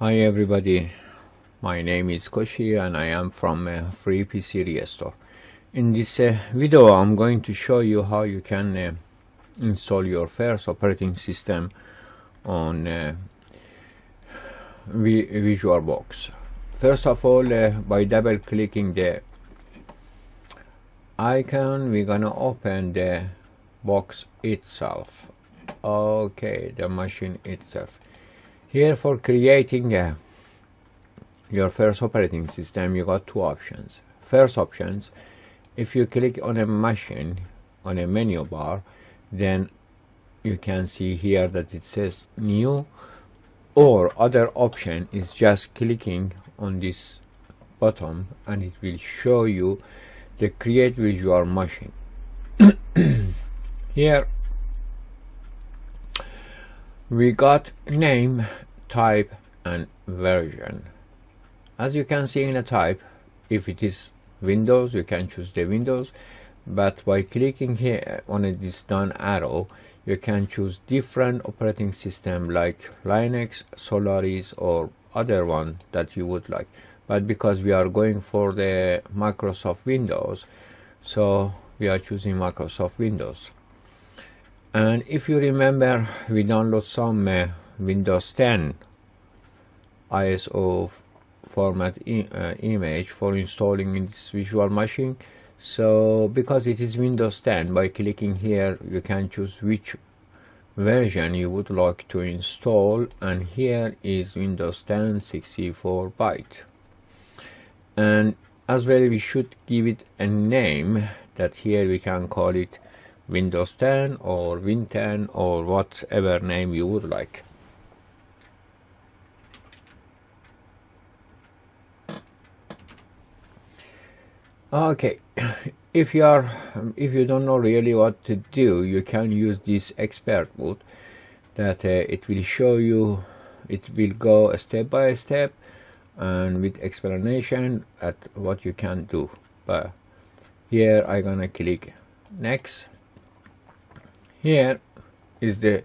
Hi everybody, my name is Koshi and I am from Free PC Restore. In this video I'm going to show you how you can install your first operating system on VisualBox. First of all, by double clicking the icon, we're gonna open the box itself. Okay, the machine itself. Here, for creating your first operating system, you got two options. First options, if you click on a machine on a menu bar, then you can see here that it says new, or other option is just clicking on this button and it will show you the create visual machine. Here we got name, type and version. As you can see in a type, if it is Windows, you can choose the Windows, but by clicking here on this down arrow, you can choose different operating system like Linux, Solaris or other one that you would like. But because we are going for the Microsoft Windows, so we are choosing Microsoft Windows. And if you remember, we download some Windows 10 ISO format image for installing in this visual machine. So because it is Windows 10, by clicking here you can choose which version you would like to install, and here is Windows 10 64-byte. And as well, we should give it a name, that here we can call it Windows 10 or Win 10 or whatever name you would like. Okay, if you don't know really what to do, you can use this expert mode, that it will show you, it will go step by step and with explanation at what you can do. But here I'm gonna click next. Here is the,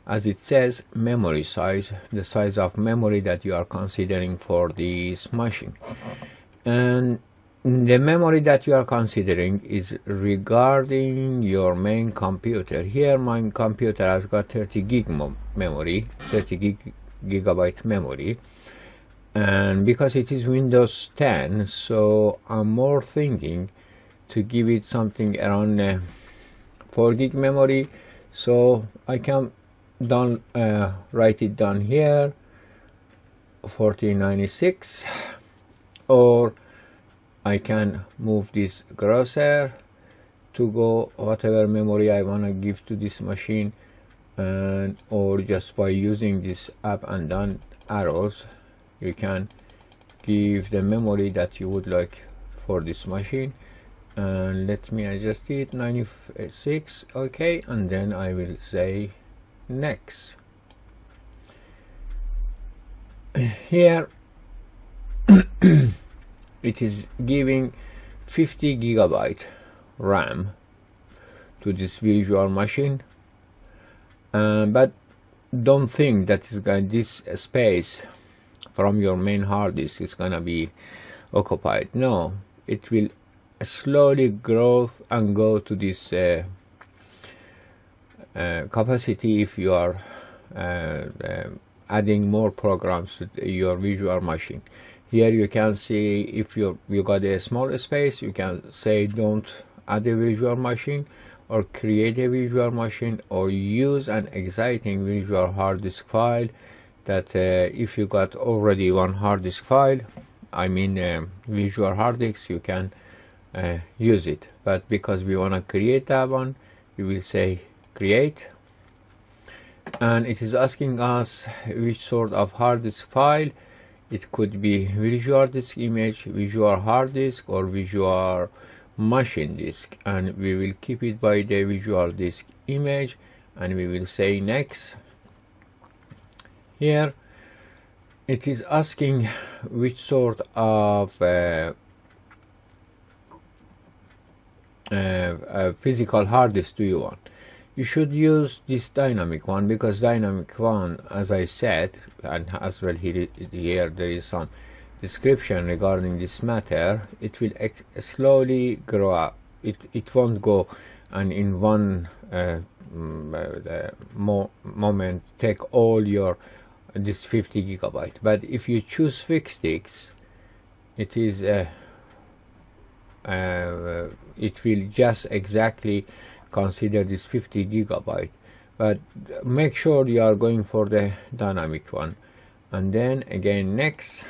as it says, memory size, the size of memory that you are considering for this machine. And the memory that you are considering is regarding your main computer. Here my computer has got 30 gig memory, 30 gigabyte memory, and because it is Windows 10, so I'm more thinking to give it something around 4 gig memory. So I can write it down here, 1496, or I can move this cursor to go whatever memory I want to give to this machine, and or just by using this up and down arrows you can give the memory that you would like for this machine. And let me adjust it, 96. Okay, and then I will say next. Here it is giving 50 gigabyte RAM to this virtual machine, but don't think that is going, this space from your main hard disk is gonna be occupied. No, it will slowly grow and go to this capacity if you are adding more programs to your visual machine. Here you can see, if you got a small space, you can say don't add a visual machine, or create a visual machine, or use an exciting visual hard disk file, that if you got already one hard disk file, I mean visual hard disk, you can use it. But because we want to create that one, we will say create, and it is asking us which sort of hard disk file. It could be visual disk image, visual hard disk, or visual machine disk, and we will keep it by the visual disk image, and we will say next. Here it is asking which sort of physical hard disk do you want. you should use this dynamic one, because dynamic one, as I said, and as well here there is some description regarding this matter, it will slowly grow up. It won't go and in one moment take all your this 50 gigabyte. But if you choose fixed, it is it will just exactly consider this 50 gigabyte. But make sure you are going for the dynamic one. And then again, next,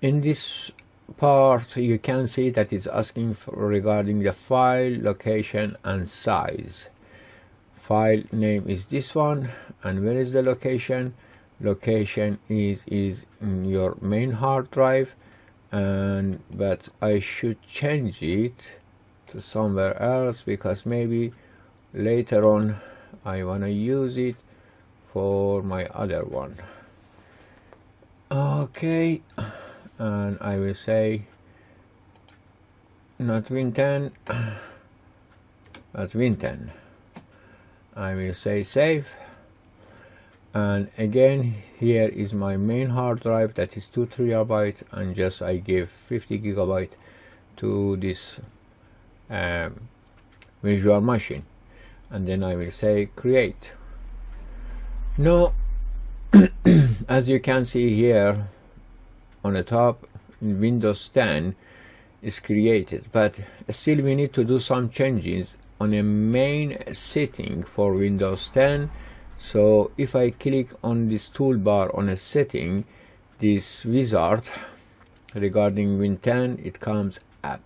in this part you can see that it's asking for regarding the file location and size. File name is this one, and where is the location? Location is in your main hard drive, and but I should change it to somewhere else, because maybe later on I want to use it for my other one. Okay, and I will say not Win10 but Win10. I will say save, and again here is my main hard drive, that is 2 TB, and just I give 50 gigabyte to this virtual machine, and then I will say create. Now as you can see here on the top, in Windows 10 is created, but still we need to do some changes on a main setting for Windows 10. So if I click on this toolbar on a setting, this wizard regarding Win10, it comes up.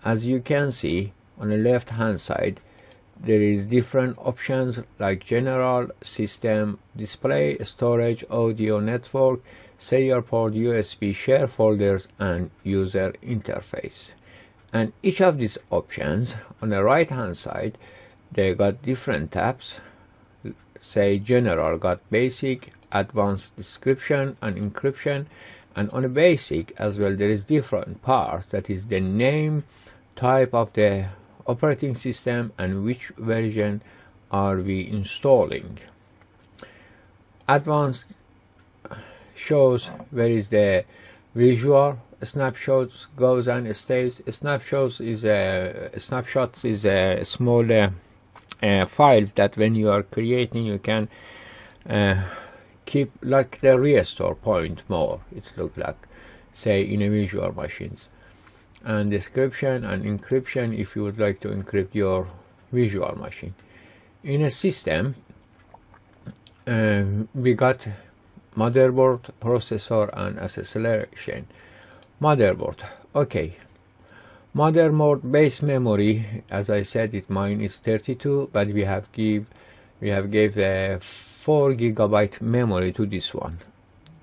As you can see on the left hand side, there is different options like general, system, display, storage, audio, network, serial port, USB, share folders, and user interface. And each of these options on the right hand side, they got different tabs. Say general got basic, advanced, description, and encryption. And on the basic as well, there is different parts, that is the name, type of the operating system, and which version are we installing. Advanced shows where is the visual. Snapshots goes and stays. Snapshots is a small files that when you are creating you can keep like the restore point more. It looks like, say, in a visual machines. And description and encryption if you would like to encrypt your visual machine. In a system, we got motherboard, processor, and acceleration. Motherboard, okay. Motherboard base memory, as I said, mine is 32, but we have gave a 4 gigabyte memory to this one.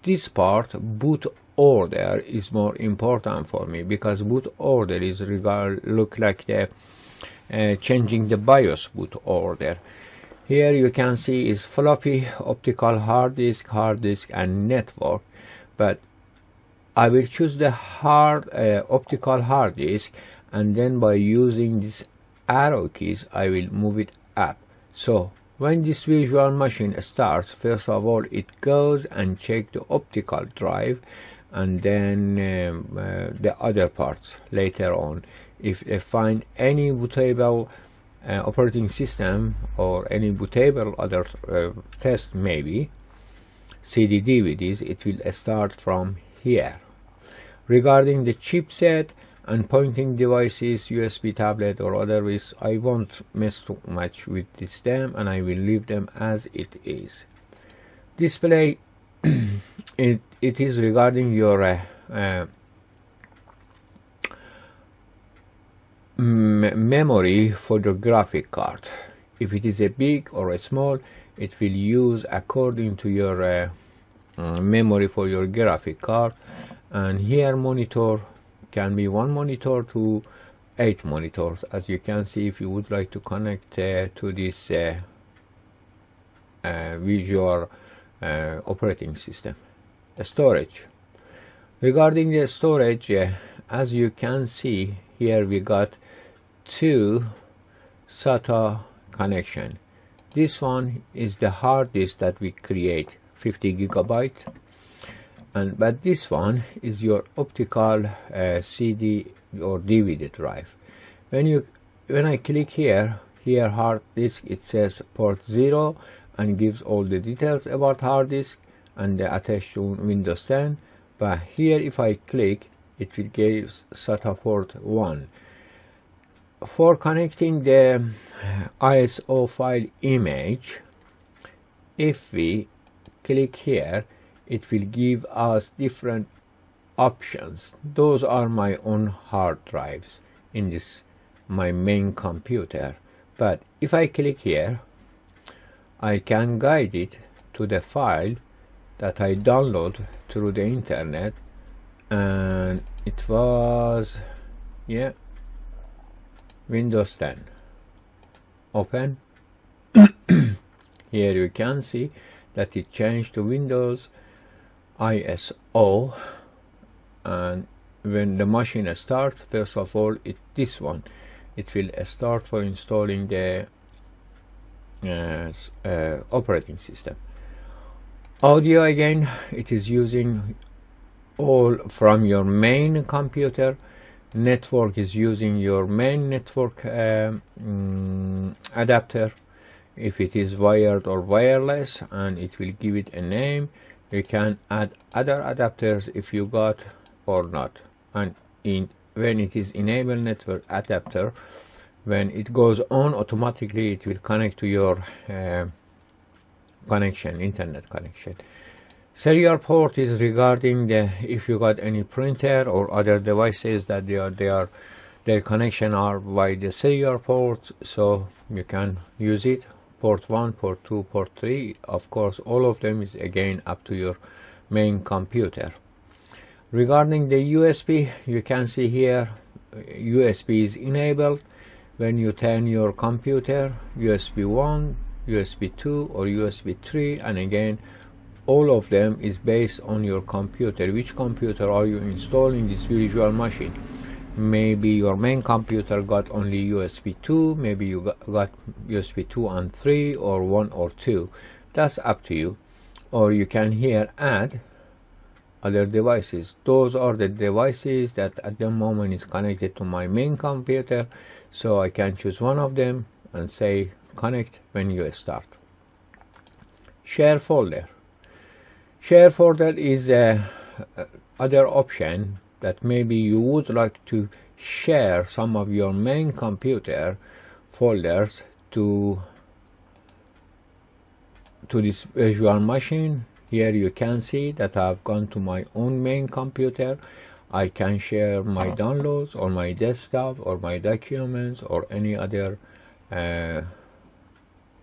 This part, boot order, is more important for me, because boot order is look like the changing the BIOS boot order. Here you can see is floppy, optical hard disk, and network, but I will choose the optical hard disk, and then by using these arrow keys I will move it up. So when this virtual machine starts, first of all it goes and check the optical drive, and then the other parts later on. If they find any bootable operating system or any bootable other test, maybe CD DVDs, it will start from here. Regarding the chipset and pointing devices, USB tablet or otherwise, I won't mess too much with this them, and I will leave them as it is. Display, it is regarding your memory for the graphic card. If it is a big or a small, it will use according to your memory for your graphic card. And here monitor can be 1 monitor to 8 monitors, as you can see if you would like to connect to this visual operating system. Storage, regarding the storage, as you can see here, we got 2 SATA connection. This one is the hard disk that we create, 50 gigabyte, but this one is your optical CD or DVD drive. When I click here hard disk, it says port 0 and gives all the details about hard disk and the attached to Windows 10. But here if I click, it will give SATA port 1. For connecting the ISO file image, if we click here, it will give us different options. Those are my own hard drives in this my main computer. But if I click here, I can guide it to the file that I download through the internet, and it was Windows 10. Open. Here you can see that it changed to Windows ISO, and when the machine starts, first of all this one it will start for installing the operating system. Audio, again, it is using all from your main computer. Network is using your main network adapter, if it is wired or wireless, and it will give it a name. You can add other adapters if you got or not. And when it is enable network adapter, when it goes on, automatically it will connect to your connection, internet connection. Serial port is regarding if you got any printer or other devices that their connection are by the serial port, so you can use it. Port 1, port 2, port 3, of course all of them is again up to your main computer. Regarding the USB, you can see here USB is enabled. When you turn your computer, USB 1, USB 2 or USB 3, and again all of them is based on your computer. Which computer are you installing this virtual machine? Maybe your main computer got only USB 2, maybe you got USB 2 and 3, or 1 or 2. That's up to you. Or you can here add other devices. Those are the devices that at the moment is connected to my main computer, so I can choose one of them and say connect when you start. Share folder. Share folder is other option that maybe you would like to share some of your main computer folders to this virtual machine. Here you can see that I've gone to my own main computer. I can share my downloads or my desktop or my documents or any other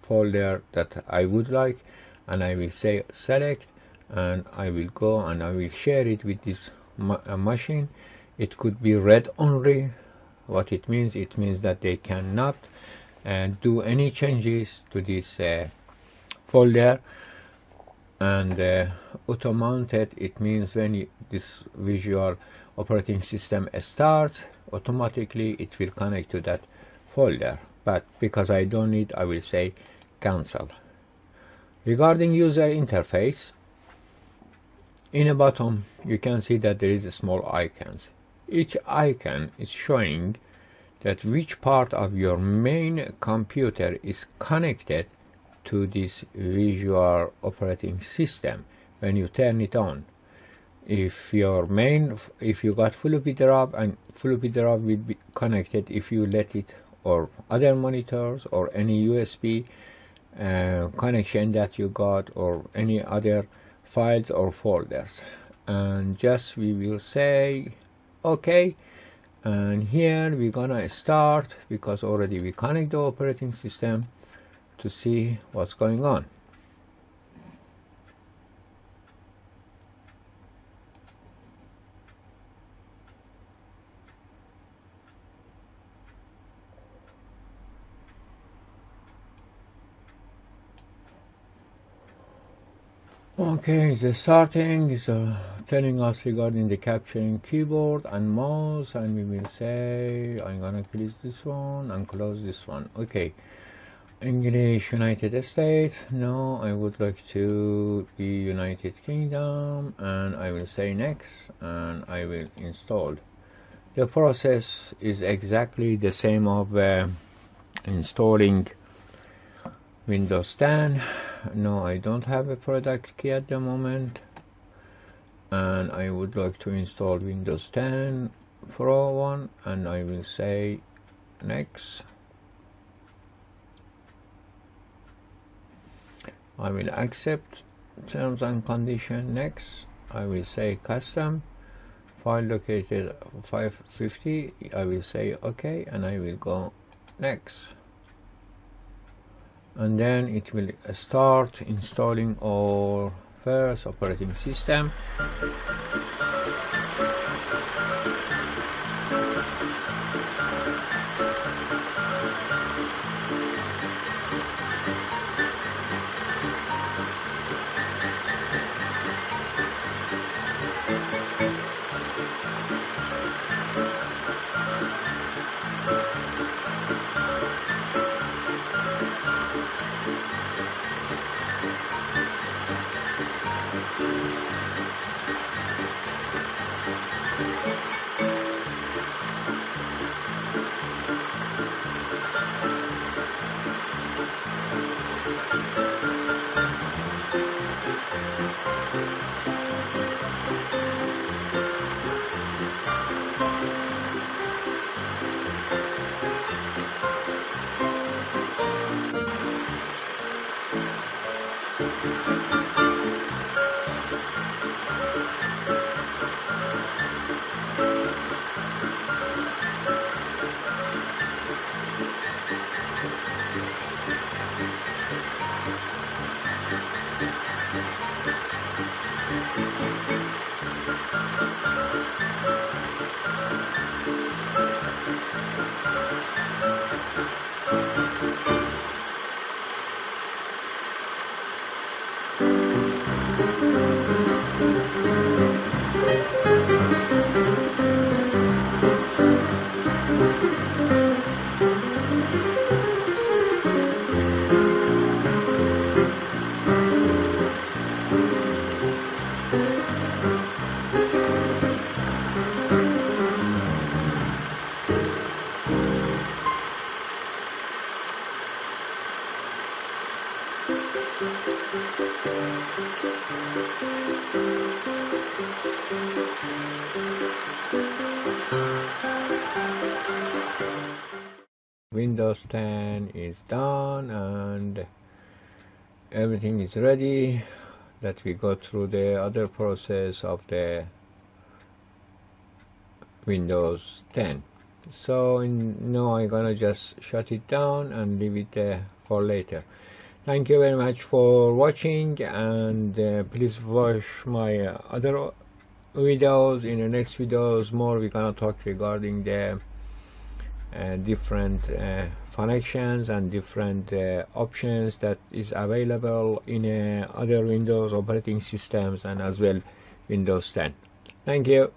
folder that I would like, and I will say select, and I will go and I will share it with this machine. It could be read only. What it means that they cannot do any changes to this folder. And auto mounted, it means when this visual operating system starts, automatically it will connect to that folder. But because I don't need, I will say cancel. Regarding user interface, in the bottom you can see that there is small icons. Each icon is showing that which part of your main computer is connected to this visual operating system when you turn it on. If you got floppy drive, and floppy drive will be connected if you let it, or other monitors or any USB connection that you got, or any other files or folders. And just we will say okay, and here we're gonna start, because already we connect the operating system, to see what's going on. Okay, the starting is telling us regarding the capturing keyboard and mouse, and we will say I'm gonna close this one and close this one. Okay, English United States. No, I would like to be United Kingdom, and I will say next, and I will install. The process is exactly the same of installing Windows 10. No, I don't have a product key at the moment, and I would like to install Windows 10 Pro one, and I will say next. I will accept terms and condition. Next, I will say custom file located 550. I will say OK, and I will go next, and then it will start installing our first operating system. Windows 10 is done, and everything is ready. That we go through the other process of the Windows 10. So now I'm gonna just shut it down and leave it for later. Thank you very much for watching, and please watch my other videos. In the next videos more we're gonna talk regarding the different connections and different options that is available in other Windows operating systems, and as well Windows 10. Thank you.